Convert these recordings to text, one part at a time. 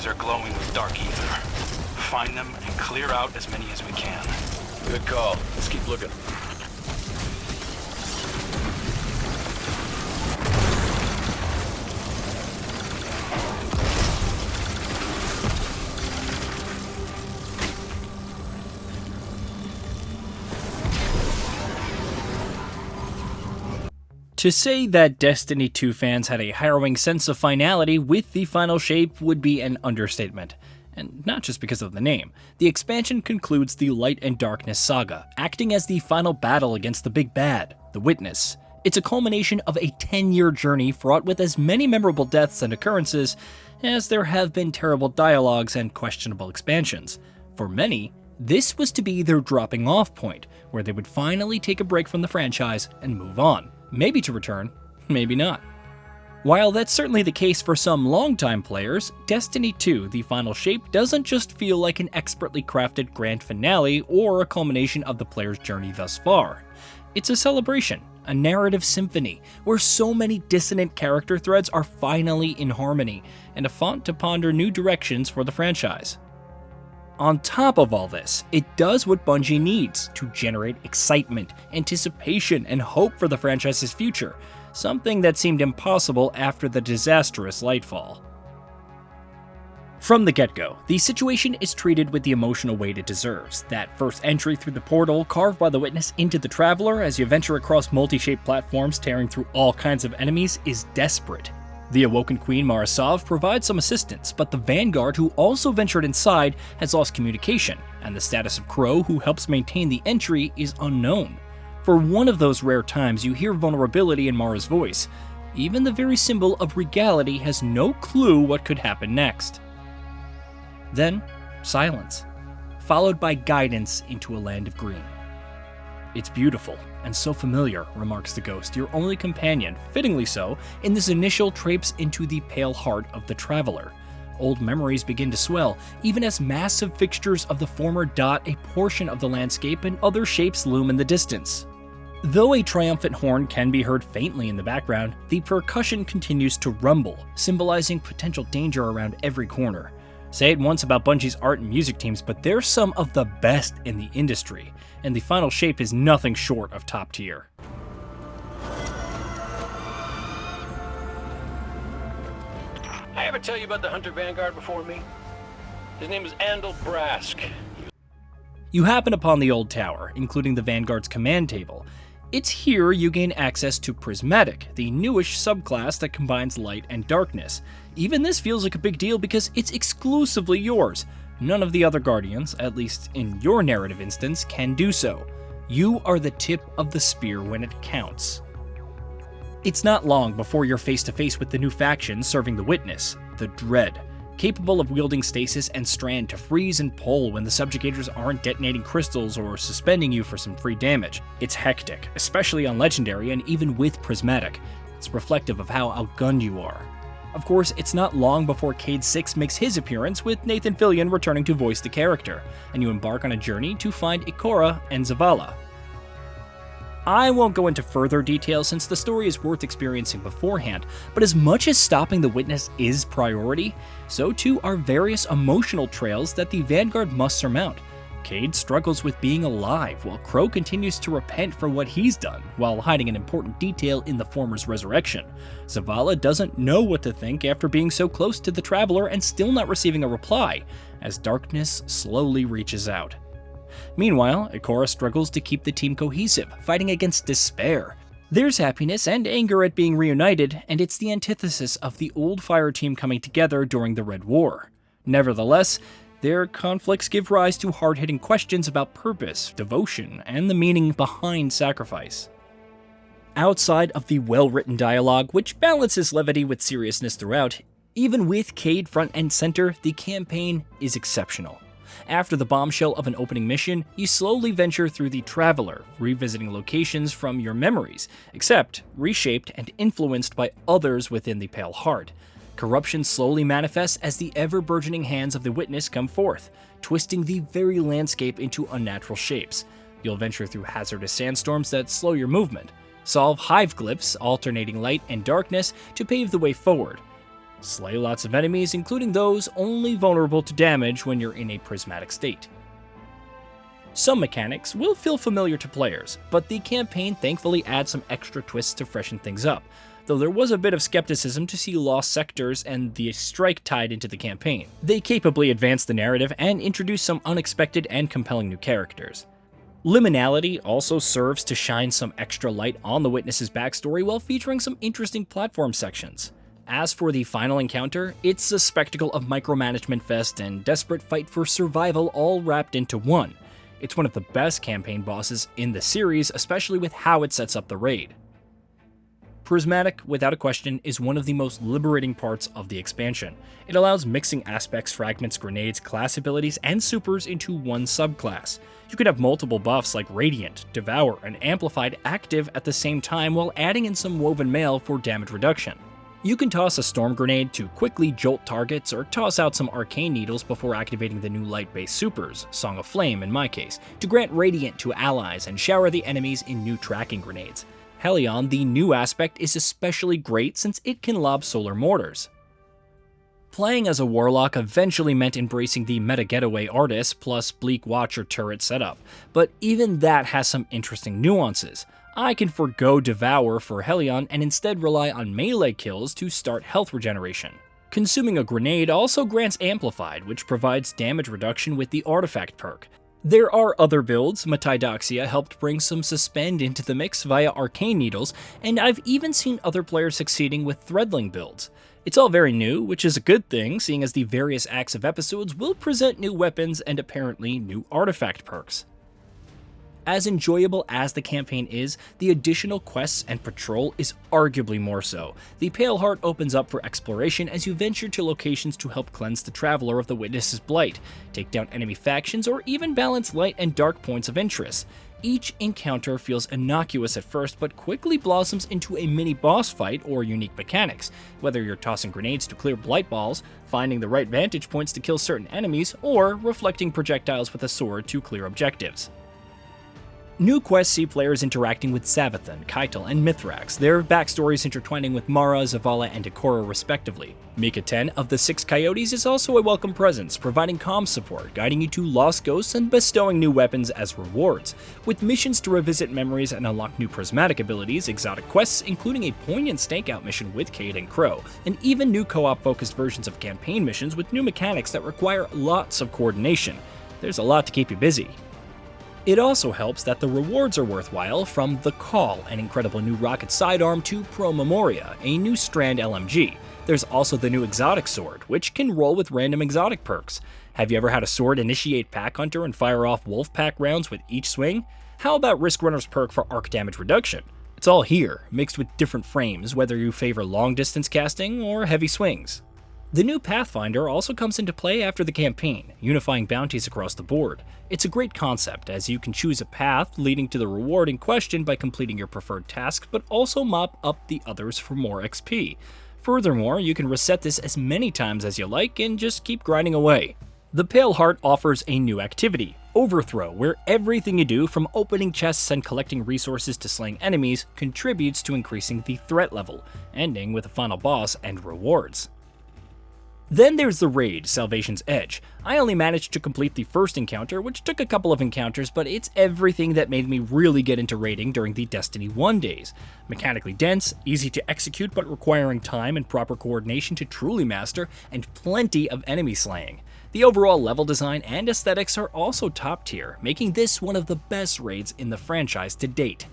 buildings are glowing with dark ether. Find them and clear out as many as we can. Good call. Let's keep looking. To say that Destiny 2 fans had a harrowing sense of finality with the final shape would be an understatement. And not just because of the name. The expansion concludes the Light and Darkness saga, acting as the final battle against the big bad, the Witness. It's a culmination of a 10-year journey fraught with as many memorable deaths and occurrences as there have been terrible dialogues and questionable expansions. For many, this was to be their dropping off point, where they would finally take a break from the franchise and move on. Maybe to return, maybe not. While that's certainly the case for some longtime players, Destiny 2: The Final Shape doesn't just feel like an expertly crafted grand finale or a culmination of the player's journey thus far. It's a celebration, a narrative symphony, where so many dissonant character threads are finally in harmony, and a font to ponder new directions for the franchise. On top of all this, it does what Bungie needs to generate excitement, anticipation, and hope for the franchise's future, something that seemed impossible after the disastrous Lightfall. From the get-go, the situation is treated with the emotional weight it deserves. That first entry through the portal carved by the Witness into the Traveler as you venture across multi-shaped platforms tearing through all kinds of enemies is desperate. The Awoken Queen Marasov provides some assistance, but the Vanguard, who also ventured inside, has lost communication, and the status of Crow, who helps maintain the entry, is unknown. For one of those rare times you hear vulnerability in Mara's voice, even the very symbol of regality has no clue what could happen next. Then, silence, followed by guidance into a land of green. "It's beautiful, and so familiar," remarks the ghost, your only companion, fittingly so, in this initial traipse into the pale heart of the Traveler. Old memories begin to swell, even as massive fixtures of the former dot a portion of the landscape and other shapes loom in the distance. Though a triumphant horn can be heard faintly in the background, the percussion continues to rumble, symbolizing potential danger around every corner. Say it once about Bungie's art and music teams, but they're some of the best in the industry, and the final shape is nothing short of top tier. I ever tell you about the Hunter Vanguard before me? His name is Andal Brask. You happen upon the old tower, including the Vanguard's command table. It's here you gain access to Prismatic, the newish subclass that combines light and darkness. Even this feels like a big deal because it's exclusively yours. None of the other Guardians, at least in your narrative instance, can do so. You are the tip of the spear when it counts. It's not long before you're face to face with the new faction serving the Witness, the Dread, capable of wielding stasis and strand to freeze and pull when the subjugators aren't detonating crystals or suspending you for some free damage. It's hectic, especially on Legendary and even with Prismatic. It's reflective of how outgunned you are. Of course, it's not long before Cade 6 makes his appearance, with Nathan Fillion returning to voice the character, and you embark on a journey to find Ikora and Zavala. I won't go into further detail since the story is worth experiencing beforehand, but as much as stopping the Witness is priority, so too are various emotional trails that the Vanguard must surmount. Cade struggles with being alive, while Crow continues to repent for what he's done, while hiding an important detail in the former's resurrection. Zavala doesn't know what to think after being so close to the Traveler and still not receiving a reply, as darkness slowly reaches out. Meanwhile, Ikora struggles to keep the team cohesive, fighting against despair. There's happiness and anger at being reunited, and it's the antithesis of the old Fire team coming together during the Red War. Nevertheless, their conflicts give rise to hard-hitting questions about purpose, devotion, and the meaning behind sacrifice. Outside of the well-written dialogue, which balances levity with seriousness throughout, even with Cade front and center, the campaign is exceptional. After the bombshell of an opening mission, you slowly venture through the Traveler, revisiting locations from your memories, except reshaped and influenced by others within the Pale Heart. Corruption slowly manifests as the ever-burgeoning hands of the Witness come forth, twisting the very landscape into unnatural shapes. You'll venture through hazardous sandstorms that slow your movement, solve hive glyphs alternating light and darkness to pave the way forward. Slay lots of enemies, including those only vulnerable to damage when you're in a prismatic state. Some mechanics will feel familiar to players, but the campaign thankfully adds some extra twists to freshen things up, though there was a bit of skepticism to see lost sectors and the strike tied into the campaign. They capably advance the narrative and introduce some unexpected and compelling new characters. Liminality also serves to shine some extra light on the witness's backstory while featuring some interesting platform sections. As for the final encounter, it's a spectacle of micromanagement fest and desperate fight for survival all wrapped into one. It's one of the best campaign bosses in the series, especially with how it sets up the raid. Prismatic, without a question, is one of the most liberating parts of the expansion. It allows mixing aspects, fragments, grenades, class abilities, and supers into one subclass. You can have multiple buffs like Radiant, Devour, and Amplified active at the same time while adding in some Woven Mail for damage reduction. You can toss a Storm Grenade to quickly jolt targets or toss out some Arcane Needles before activating the new light-based supers, Song of Flame in my case, to grant Radiant to allies and shower the enemies in new tracking grenades. Hellion, the new aspect, is especially great since it can lob solar mortars. Playing as a Warlock eventually meant embracing the meta getaway artist plus Bleak Watcher turret setup, but even that has some interesting nuances. I can forgo Devour for Hellion and instead rely on melee kills to start health regeneration. Consuming a grenade also grants Amplified, which provides damage reduction with the artifact perk. There are other builds. Metidoxia helped bring some Suspend into the mix via Arcane Needles, and I've even seen other players succeeding with Threadling builds. It's all very new, which is a good thing, seeing as the various acts of episodes will present new weapons and apparently new artifact perks. As enjoyable as the campaign is, the additional quests and patrol is arguably more so. The Pale Heart opens up for exploration as you venture to locations to help cleanse the Traveler of the Witness's blight, take down enemy factions, or even balance light and dark points of interest. Each encounter feels innocuous at first, but quickly blossoms into a mini boss fight or unique mechanics, whether you're tossing grenades to clear blight balls, finding the right vantage points to kill certain enemies, or reflecting projectiles with a sword to clear objectives. New quests see players interacting with Savathun, Keitel, and Mithrax, their backstories intertwining with Mara, Zavala, and Ikora respectively. Mika 10 of the 6 Coyotes is also a welcome presence, providing comm support, guiding you to Lost Ghosts, and bestowing new weapons as rewards. With missions to revisit memories and unlock new prismatic abilities, exotic quests, including a poignant stakeout mission with Cade and Crow, and even new co-op focused versions of campaign missions with new mechanics that require lots of coordination. There's a lot to keep you busy. It also helps that the rewards are worthwhile, from The Call, an incredible new rocket sidearm, to Pro Memoria, a new Strand LMG. There's also the new Exotic Sword, which can roll with random exotic perks. Have you ever had a sword initiate Pack Hunter and fire off Wolf Pack rounds with each swing? How about Risk Runner's perk for arc damage reduction? It's all here, mixed with different frames, whether you favor long distance casting or heavy swings. The new Pathfinder also comes into play after the campaign, unifying bounties across the board. It's a great concept, as you can choose a path leading to the reward in question by completing your preferred tasks, but also mop up the others for more XP. Furthermore, you can reset this as many times as you like and just keep grinding away. The Pale Heart offers a new activity, Overthrow, where everything you do, from opening chests and collecting resources to slaying enemies, contributes to increasing the threat level, ending with a final boss and rewards. Then there's the raid, Salvation's Edge. I only managed to complete the first encounter, which took a couple of encounters, but it's everything that made me really get into raiding during the Destiny 1 days. Mechanically dense, easy to execute but requiring time and proper coordination to truly master, and plenty of enemy slaying. The overall level design and aesthetics are also top tier, making this one of the best raids in the franchise to date.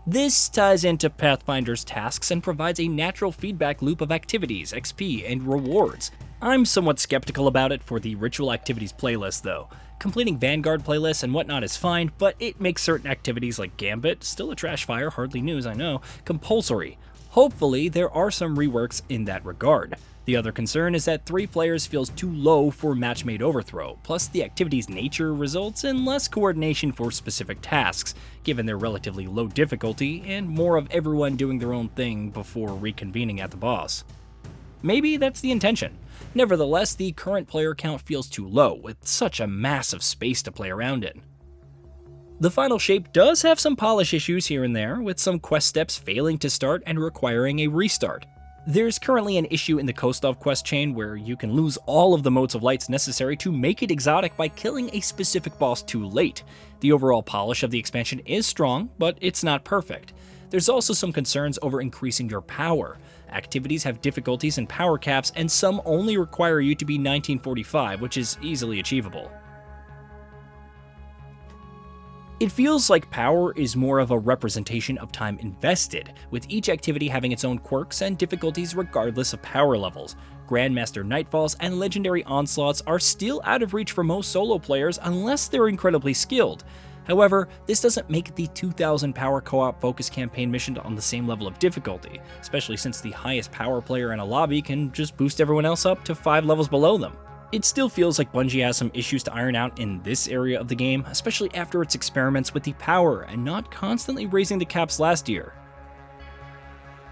This ties into Pathfinder's tasks and provides a natural feedback loop of activities, XP, and rewards. I'm somewhat skeptical about it for the ritual activities playlist though. Completing Vanguard playlists and whatnot is fine, but it makes certain activities like Gambit, still a trash fire, hardly news I know, compulsory. Hopefully there are some reworks in that regard. The other concern is that 3 players feels too low for match-made Overthrow, plus the activity's nature results in less coordination for specific tasks, given their relatively low difficulty and more of everyone doing their own thing before reconvening at the boss. Maybe that's the intention. Nevertheless, the current player count feels too low, with such a massive space to play around in. The final shape does have some polish issues here and there, with some quest steps failing to start and requiring a restart. There's currently an issue in the Kostov quest chain where you can lose all of the motes of lights necessary to make it exotic by killing a specific boss too late. The overall polish of the expansion is strong, but it's not perfect. There's also some concerns over increasing your power. Activities have difficulties and power caps, and some only require you to be 1945, which is easily achievable. It feels like power is more of a representation of time invested, with each activity having its own quirks and difficulties regardless of power levels. Grandmaster Nightfalls and Legendary Onslaughts are still out of reach for most solo players unless they're incredibly skilled. However, this doesn't make the 2000 power co-op focus campaign mission on the same level of difficulty, especially since the highest power player in a lobby can just boost everyone else up to 5 levels below them. It still feels like Bungie has some issues to iron out in this area of the game, especially after its experiments with the power and not constantly raising the caps last year.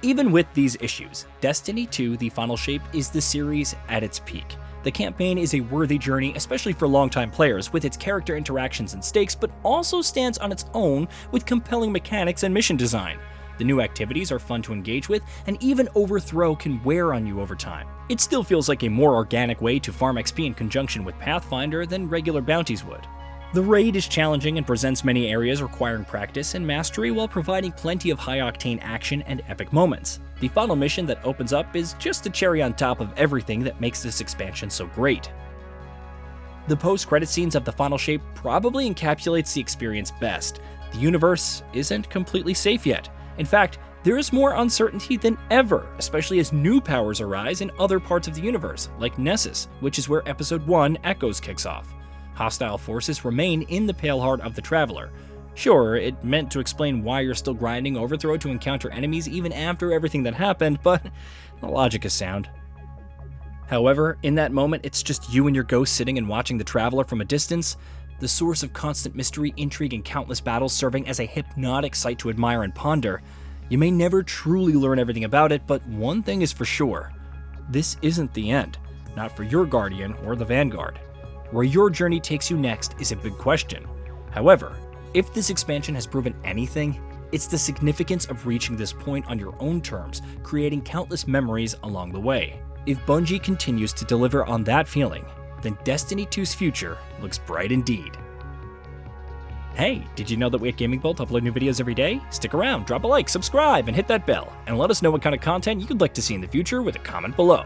Even with these issues, Destiny 2: The Final Shape is the series at its peak. The campaign is a worthy journey, especially for longtime players, with its character interactions and stakes, but also stands on its own with compelling mechanics and mission design. The new activities are fun to engage with, and even Overthrow can wear on you over time. It still feels like a more organic way to farm XP in conjunction with Pathfinder than regular bounties would. The raid is challenging and presents many areas requiring practice and mastery while providing plenty of high-octane action and epic moments. The final mission that opens up is just a cherry on top of everything that makes this expansion so great. The post-credit scenes of The Final Shape probably encapsulates the experience best. The universe isn't completely safe yet. In fact, there is more uncertainty than ever, especially as new powers arise in other parts of the universe, like Nessus, which is where Episode 1 Echoes kicks off. Hostile forces remain in the Pale Heart of the Traveler. Sure, it meant to explain why you're still grinding Overthrow to encounter enemies even after everything that happened, but the logic is sound. However, in that moment, it's just you and your ghost sitting and watching the Traveler from a distance, the source of constant mystery, intrigue, and countless battles serving as a hypnotic sight to admire and ponder. You may never truly learn everything about it, but one thing is for sure. This isn't the end, not for your Guardian or the Vanguard. Where your journey takes you next is a big question. However, if this expansion has proven anything, it's the significance of reaching this point on your own terms, creating countless memories along the way. If Bungie continues to deliver on that feeling, then Destiny 2's future looks bright indeed. Hey, did you know that we at Gaming Bolt upload new videos every day? Stick around, drop a like, subscribe, and hit that bell, and let us know what kind of content you'd like to see in the future with a comment below.